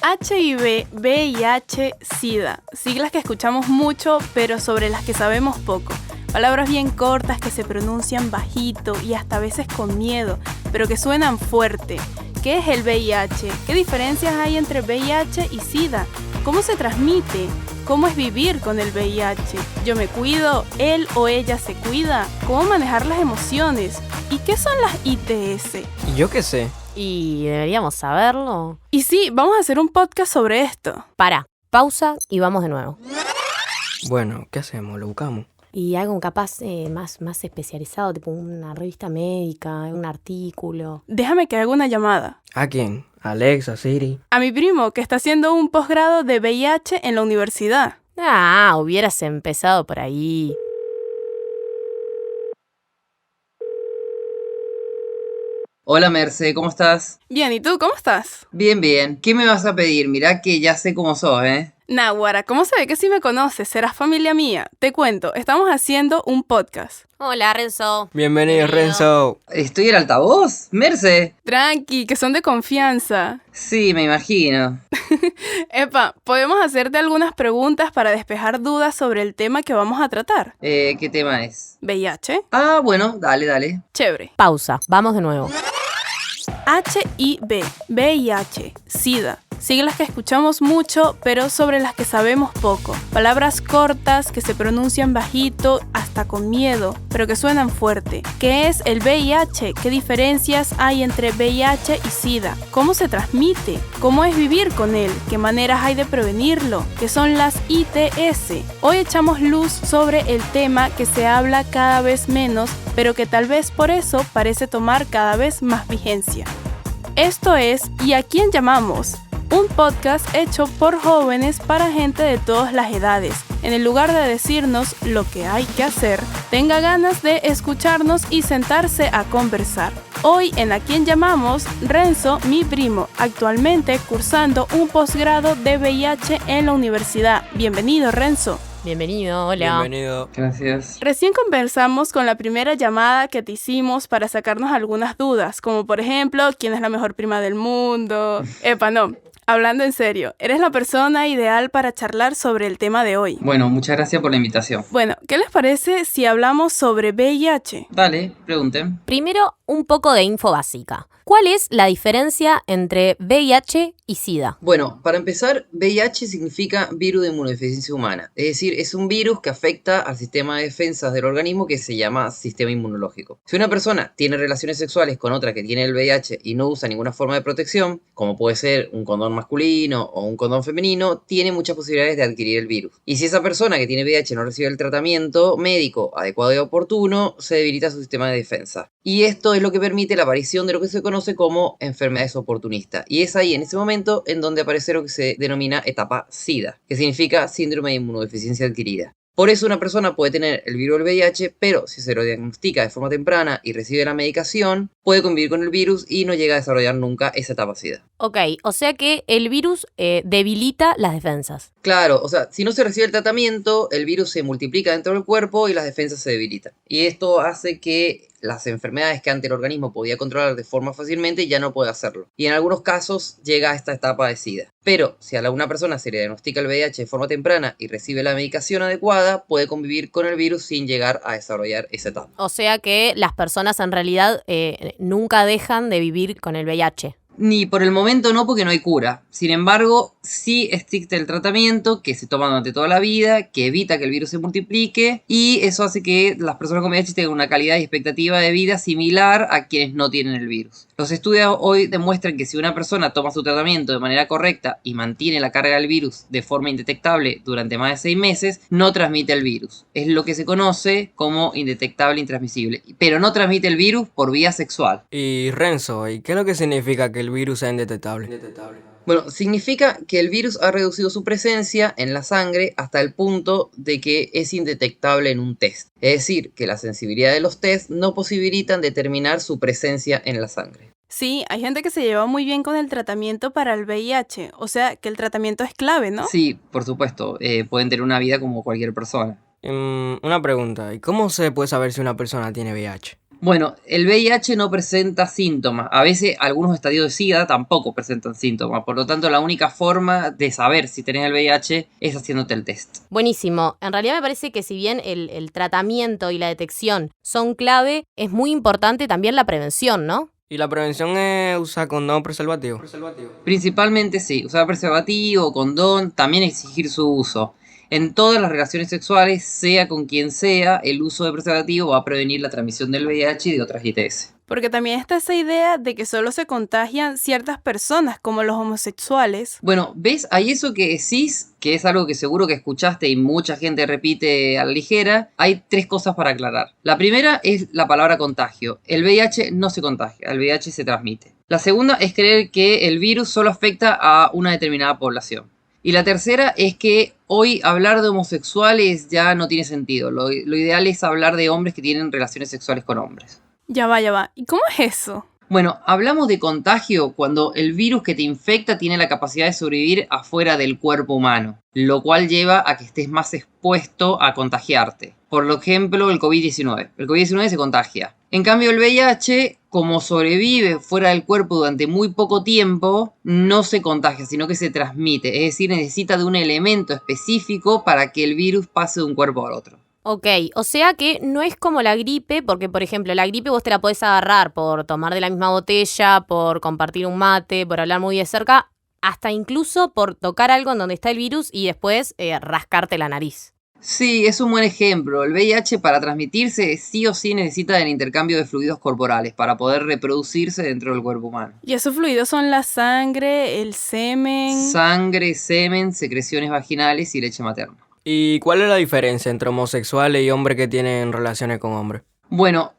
HIV, VIH, SIDA, siglas que escuchamos mucho, pero sobre las que sabemos poco. Palabras bien cortas que se pronuncian bajito y hasta a veces con miedo, pero que suenan fuerte. ¿Qué es el VIH? ¿Qué diferencias hay entre VIH y SIDA? ¿Cómo se transmite? ¿Cómo es vivir con el VIH? ¿Yo me cuido? ¿Él o ella se cuida? ¿Cómo manejar las emociones? ¿Y qué son las ITS? ¿Y yo qué sé? ¿Y deberíamos saberlo? Y sí, vamos a hacer un podcast sobre esto. Para, pausa y vamos de nuevo. Bueno, ¿qué hacemos? ¿Lo buscamos? Y algo capaz más especializado, tipo una revista médica, un artículo. Déjame que haga una llamada. ¿A quién? ¿Alexa, Siri? A mi primo, que está haciendo un posgrado de VIH en la universidad. Hubieras empezado por ahí. Hola Merce, ¿cómo estás? Bien, ¿y tú cómo estás? Bien, bien. ¿Qué me vas a pedir? Mirá que ya sé cómo sos, ¿eh? Naguara, ¿cómo se ve que sí me conoces? ¿Serás familia mía? Te cuento, estamos haciendo un podcast. Hola, Renzo. Bienvenido, Renzo. ¿Estoy el altavoz? Merce. Tranqui, que son de confianza. Sí, me imagino. Epa, ¿podemos hacerte algunas preguntas para despejar dudas sobre el tema que vamos a tratar? ¿Qué tema es? ¿VIH? Ah, bueno, dale. Chévere. Pausa, vamos de nuevo. HIV, VIH, SIDA. Siglas que escuchamos mucho, pero sobre las que sabemos poco. Palabras cortas que se pronuncian bajito, hasta con miedo, pero que suenan fuerte. ¿Qué es el VIH? ¿Qué diferencias hay entre VIH y SIDA? ¿Cómo se transmite? ¿Cómo es vivir con él? ¿Qué maneras hay de prevenirlo? ¿Qué son las ITS? Hoy echamos luz sobre el tema que se habla cada vez menos, pero que tal vez por eso parece tomar cada vez más vigencia. Esto es ¿Y a quién llamamos? Un podcast hecho por jóvenes para gente de todas las edades. En el lugar de decirnos lo que hay que hacer, tenga ganas de escucharnos y sentarse a conversar. Hoy en ¿A quién llamamos? Renzo, mi primo, actualmente cursando un posgrado de VIH en la universidad. Bienvenido, Renzo. Bienvenido, hola. Bienvenido. Gracias. Recién conversamos con la primera llamada que te hicimos para sacarnos algunas dudas, como por ejemplo, ¿quién es la mejor prima del mundo? Epa, no. Hablando en serio, eres la persona ideal para charlar sobre el tema de hoy. Bueno, muchas gracias por la invitación. Bueno, ¿qué les parece si hablamos sobre VIH? Dale, pregunten. Primero, un poco de info básica. ¿Cuál es la diferencia entre VIH y SIDA? Bueno, para empezar, VIH significa virus de inmunodeficiencia humana. Es decir, es un virus que afecta al sistema de defensas del organismo que se llama sistema inmunológico. Si una persona tiene relaciones sexuales con otra que tiene el VIH y no usa ninguna forma de protección, como puede ser un condón masculino o un condón femenino, tiene muchas posibilidades de adquirir el virus. Y si esa persona que tiene VIH no recibe el tratamiento médico adecuado y oportuno, se debilita su sistema de defensa. Y esto es lo que permite la aparición de lo que se conoce como enfermedades oportunistas. Y es ahí, en ese momento, en donde aparece lo que se denomina etapa SIDA, que significa síndrome de inmunodeficiencia adquirida. Por eso una persona puede tener el virus del VIH, pero si se lo diagnostica de forma temprana y recibe la medicación, puede convivir con el virus y no llega a desarrollar nunca esa etapa SIDA. Ok, o sea que el virus debilita las defensas. Claro, o sea, si no se recibe el tratamiento, el virus se multiplica dentro del cuerpo y las defensas se debilitan. Y esto hace que las enfermedades que antes el organismo podía controlar de forma fácilmente ya no puede hacerlo. Y en algunos casos llega a esta etapa de SIDA. Pero si a una persona se le diagnostica el VIH de forma temprana y recibe la medicación adecuada, puede convivir con el virus sin llegar a desarrollar esa etapa. O sea que las personas en realidad nunca dejan de vivir con el VIH. Ni por el momento no, porque no hay cura. Sin embargo, sí existe el tratamiento que se toma durante toda la vida, que evita que el virus se multiplique, y eso hace que las personas con VIH tengan una calidad y expectativa de vida similar a quienes no tienen el virus. Los estudios hoy demuestran que si una persona toma su tratamiento de manera correcta y mantiene la carga del virus de forma indetectable durante más de 6 meses, no transmite el virus. Es lo que se conoce como indetectable intransmisible, pero no transmite el virus por vía sexual. Y Renzo, ¿y qué es lo que significa que el virus sea indetectable? Bueno, significa que el virus ha reducido su presencia en la sangre hasta el punto de que es indetectable en un test. Es decir, que la sensibilidad de los test no posibilitan determinar su presencia en la sangre. Sí, hay gente que se lleva muy bien con el tratamiento para el VIH, o sea que el tratamiento es clave, ¿no? Sí, por supuesto, pueden tener una vida como cualquier persona. Una pregunta, ¿y cómo se puede saber si una persona tiene VIH? Bueno, el VIH no presenta síntomas. A veces algunos estadios de SIDA tampoco presentan síntomas. Por lo tanto, la única forma de saber si tenés el VIH es haciéndote el test. Buenísimo. En realidad me parece que si bien el tratamiento y la detección son clave, es muy importante también la prevención, ¿no? ¿Y la prevención es usar condón preservativo? Principalmente sí, usar preservativo, condón, también exigir su uso. En todas las relaciones sexuales, sea con quien sea, el uso de preservativo va a prevenir la transmisión del VIH y de otras ITS. Porque también está esa idea de que solo se contagian ciertas personas, como los homosexuales. Bueno, ¿ves? Hay eso que decís, que es algo que seguro que escuchaste y mucha gente repite a la ligera. Hay 3 cosas para aclarar. La primera es la palabra contagio. El VIH no se contagia, el VIH se transmite. La segunda es creer que el virus solo afecta a una determinada población. Y la tercera es que hoy hablar de homosexuales ya no tiene sentido. Lo ideal es hablar de hombres que tienen relaciones sexuales con hombres. Ya va. ¿Y cómo es eso? Bueno, hablamos de contagio cuando el virus que te infecta tiene la capacidad de sobrevivir afuera del cuerpo humano, lo cual lleva a que estés más expuesto a contagiarte. Por ejemplo, el COVID-19. El COVID-19 se contagia. En cambio, el VIH, como sobrevive fuera del cuerpo durante muy poco tiempo, no se contagia, sino que se transmite. Es decir, necesita de un elemento específico para que el virus pase de un cuerpo al otro. Ok, o sea que no es como la gripe, porque por ejemplo la gripe vos te la podés agarrar por tomar de la misma botella, por compartir un mate, por hablar muy de cerca, hasta incluso por tocar algo en donde está el virus y después rascarte la nariz. Sí, es un buen ejemplo. El VIH para transmitirse sí o sí necesita del intercambio de fluidos corporales para poder reproducirse dentro del cuerpo humano. Y esos fluidos son la sangre, el semen. Sangre, semen, secreciones vaginales y leche materna. ¿Y cuál es la diferencia entre homosexuales y hombres que tienen relaciones con hombres? Bueno,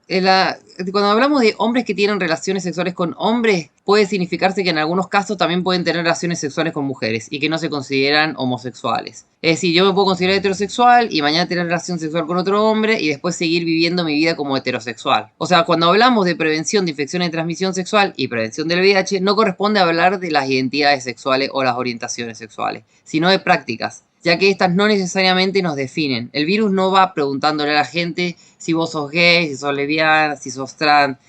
cuando hablamos de hombres que tienen relaciones sexuales con hombres, puede significarse que en algunos casos también pueden tener relaciones sexuales con mujeres y que no se consideran homosexuales. Es decir, yo me puedo considerar heterosexual y mañana tener relación sexual con otro hombre y después seguir viviendo mi vida como heterosexual. O sea, cuando hablamos de prevención de infecciones de transmisión sexual y prevención del VIH, no corresponde hablar de las identidades sexuales o las orientaciones sexuales, sino de prácticas, ya que estas no necesariamente nos definen. El virus no va preguntándole a la gente si vos sos gay, si sos lesbiana, si sos trans.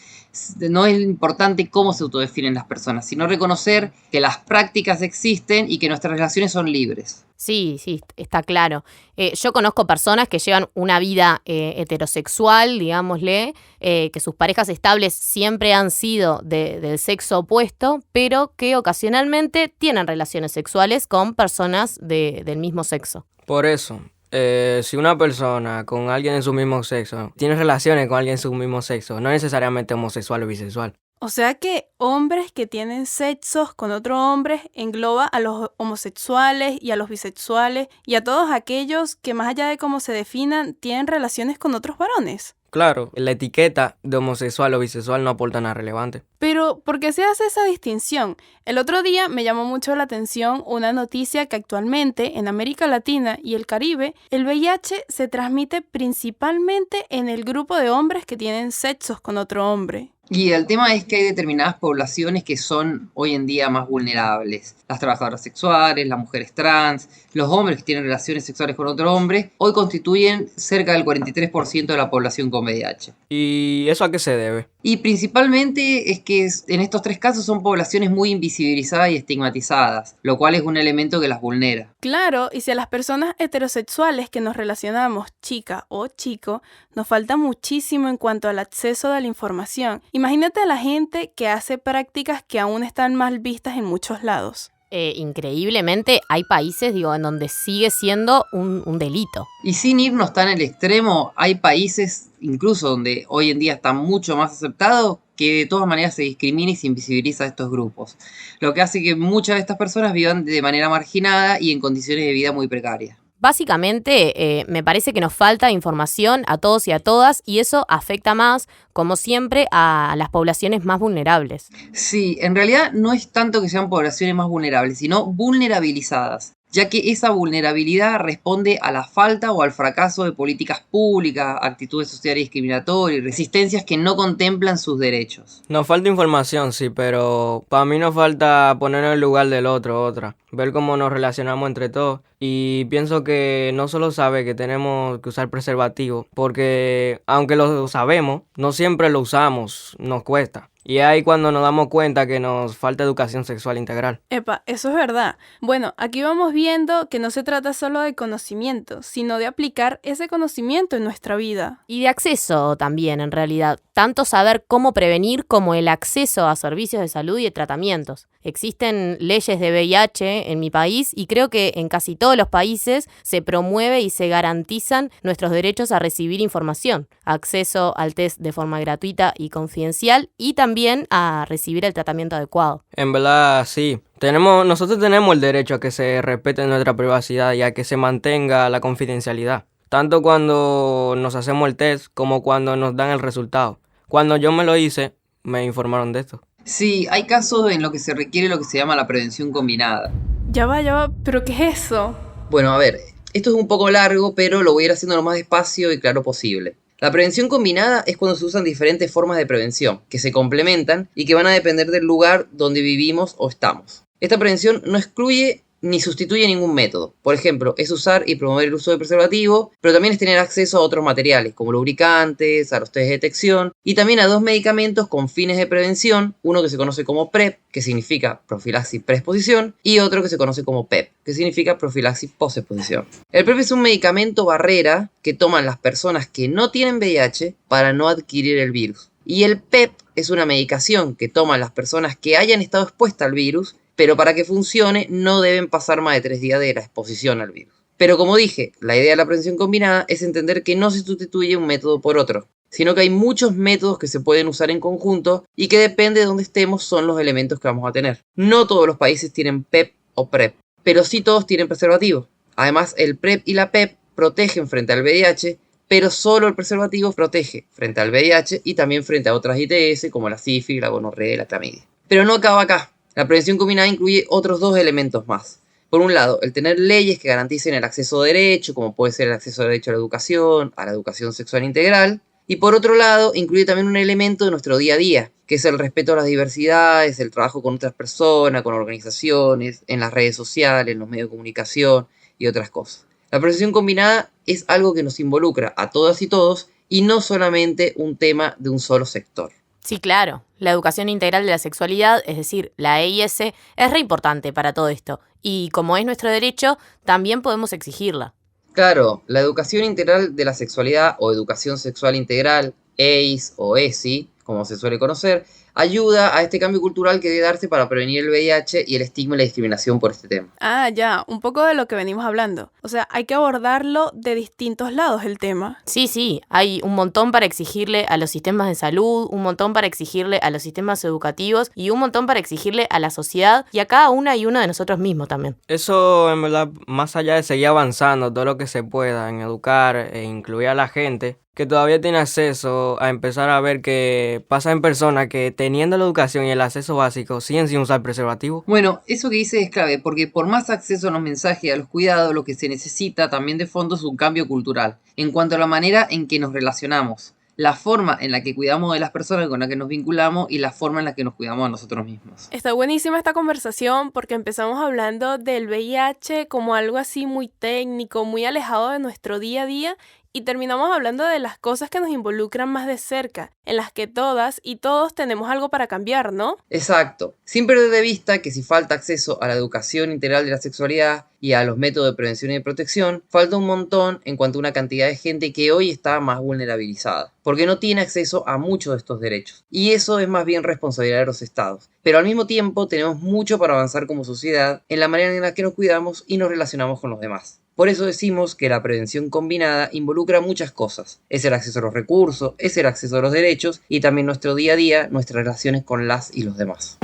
No es importante cómo se autodefinen las personas, sino reconocer que las prácticas existen y que nuestras relaciones son libres. Sí, está claro. Yo conozco personas que llevan una vida heterosexual, digámosle, que sus parejas estables siempre han sido del sexo opuesto, pero que ocasionalmente tienen relaciones sexuales con personas del mismo sexo. Por eso, si una persona con alguien de su mismo sexo tiene relaciones con alguien de su mismo sexo, no necesariamente homosexual o bisexual. O sea que hombres que tienen sexos con otros hombres engloba a los homosexuales y a los bisexuales y a todos aquellos que más allá de cómo se definan tienen relaciones con otros varones. Claro, la etiqueta de homosexual o bisexual no aporta nada relevante. Pero, ¿por qué se hace esa distinción? El otro día me llamó mucho la atención una noticia que actualmente en América Latina y el Caribe, el VIH se transmite principalmente en el grupo de hombres que tienen sexos con otro hombre. Y el tema es que hay determinadas poblaciones que son hoy en día más vulnerables. Las trabajadoras sexuales, las mujeres trans, los hombres que tienen relaciones sexuales con otro hombre, hoy constituyen cerca del 43% de la población con VIH. ¿Y eso a qué se debe? Y principalmente es que en estos 3 casos son poblaciones muy invisibilizadas y estigmatizadas, lo cual es un elemento que las vulnera. Claro, y si a las personas heterosexuales que nos relacionamos, chica o chico, nos falta muchísimo en cuanto al acceso a la información. Imagínate a la gente que hace prácticas que aún están mal vistas en muchos lados. Increíblemente hay países, en donde sigue siendo un delito. Y sin irnos tan al extremo, hay países incluso donde hoy en día está mucho más aceptado que de todas maneras se discrimina y se invisibiliza a estos grupos, lo que hace que muchas de estas personas vivan de manera marginada y en condiciones de vida muy precarias. Básicamente, me parece que nos falta información a todos y a todas y eso afecta más, como siempre, a las poblaciones más vulnerables. Sí, en realidad no es tanto que sean poblaciones más vulnerables, sino vulnerabilizadas, ya que esa vulnerabilidad responde a la falta o al fracaso de políticas públicas, actitudes sociales discriminatorias y resistencias que no contemplan sus derechos. Nos falta información, sí, pero para mí nos falta ponernos en el lugar del otro, ver cómo nos relacionamos entre todos. Y pienso que no solo sabe que tenemos que usar preservativo, porque aunque lo sabemos, no siempre lo usamos, nos cuesta. Y ahí cuando nos damos cuenta que nos falta educación sexual integral. Epa, eso es verdad. Bueno, aquí vamos viendo que no se trata solo de conocimiento, sino de aplicar ese conocimiento en nuestra vida. Y de acceso también, en realidad. Tanto saber cómo prevenir como el acceso a servicios de salud y de tratamientos. Existen leyes de VIH en mi país y creo que en casi todos los países se promueve y se garantizan nuestros derechos a recibir información, acceso al test de forma gratuita y confidencial y también a recibir el tratamiento adecuado. En verdad, sí. Nosotros tenemos el derecho a que se respete nuestra privacidad y a que se mantenga la confidencialidad. Tanto cuando nos hacemos el test como cuando nos dan el resultado. Cuando yo me lo hice, me informaron de esto. Sí, hay casos en los que se requiere lo que se llama la prevención combinada. Ya va, ¿pero qué es eso? Bueno, a ver, esto es un poco largo, pero lo voy a ir haciendo lo más despacio y claro posible. La prevención combinada es cuando se usan diferentes formas de prevención, que se complementan y que van a depender del lugar donde vivimos o estamos. Esta prevención no excluye ni sustituye ningún método. Por ejemplo, es usar y promover el uso de preservativo, pero también es tener acceso a otros materiales, como lubricantes, a los test de detección, y también a dos medicamentos con fines de prevención, uno que se conoce como PrEP, que significa profilaxis preexposición, y otro que se conoce como PEP, que significa profilaxis postexposición. El PrEP es un medicamento barrera que toman las personas que no tienen VIH para no adquirir el virus. Y el PEP es una medicación que toman las personas que hayan estado expuestas al virus, pero para que funcione no deben pasar más de 3 días de la exposición al virus. Pero como dije, la idea de la prevención combinada es entender que no se sustituye un método por otro, sino que hay muchos métodos que se pueden usar en conjunto y que depende de dónde estemos son los elementos que vamos a tener. No todos los países tienen PEP o PrEP, pero sí todos tienen preservativo. Además, el PrEP y la PEP protegen frente al VIH, pero solo el preservativo protege frente al VIH y también frente a otras ITS como la sífilis, la gonorrea y la clamidia. Pero no acaba acá. La prevención combinada incluye otros 2 elementos más. Por un lado, el tener leyes que garanticen el acceso a derecho, como puede ser el acceso a derecho a la educación sexual integral. Y por otro lado, incluye también un elemento de nuestro día a día, que es el respeto a las diversidades, el trabajo con otras personas, con organizaciones, en las redes sociales, en los medios de comunicación y otras cosas. La prevención combinada es algo que nos involucra a todas y todos y no solamente un tema de un solo sector. Sí, claro. La educación integral de la sexualidad, es decir, la EIS, es re importante para todo esto. Y como es nuestro derecho, también podemos exigirla. Claro, la educación integral de la sexualidad o educación sexual integral, EIS o ESI, como se suele conocer, ayuda a este cambio cultural que debe darse para prevenir el VIH y el estigma y la discriminación por este tema. Ah, ya, un poco de lo que venimos hablando. O sea, hay que abordarlo de distintos lados el tema. Sí, hay un montón para exigirle a los sistemas de salud, un montón para exigirle a los sistemas educativos y un montón para exigirle a la sociedad y a cada una y uno de nosotros mismos también. Eso, en verdad, más allá de seguir avanzando todo lo que se pueda en educar e incluir a la gente que todavía tiene acceso a empezar a ver que pasa en personas que teniendo la educación y el acceso básico siguen sin usar preservativo. Bueno, eso que dices es clave porque por más acceso a los mensajes y a los cuidados, lo que se necesita también de fondo es un cambio cultural en cuanto a la manera en que nos relacionamos, la forma en la que cuidamos de las personas con las que nos vinculamos y la forma en la que nos cuidamos a nosotros mismos. Está buenísima esta conversación porque empezamos hablando del VIH como algo así muy técnico, muy alejado de nuestro día a día y terminamos hablando de las cosas que nos involucran más de cerca, en las que todas y todos tenemos algo para cambiar, ¿no? Exacto. Sin perder de vista que si falta acceso a la educación integral de la sexualidad y a los métodos de prevención y de protección, falta un montón en cuanto a una cantidad de gente que hoy está más vulnerabilizada, porque no tiene acceso a muchos de estos derechos. Y eso es más bien responsabilidad de los estados. Pero al mismo tiempo tenemos mucho para avanzar como sociedad en la manera en la que nos cuidamos y nos relacionamos con los demás. Por eso decimos que la prevención combinada involucra muchas cosas. Es el acceso a los recursos, es el acceso a los derechos y también nuestro día a día, nuestras relaciones con las y los demás.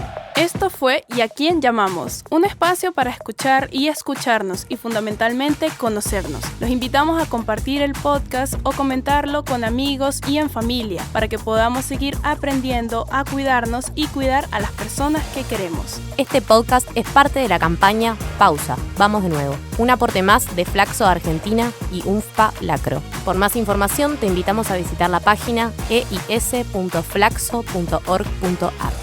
Esto fue ¿Y a quién llamamos? Un espacio para escuchar y escucharnos y fundamentalmente conocernos. Los invitamos a compartir el podcast o comentarlo con amigos y en familia para que podamos seguir aprendiendo a cuidarnos y cuidar a las personas que queremos. Este podcast es parte de la campaña Pausa, vamos de nuevo. Un aporte más de Flaxo Argentina y UNFPA Lacro. Por más información te invitamos a visitar la página eis.flaxo.org.ar.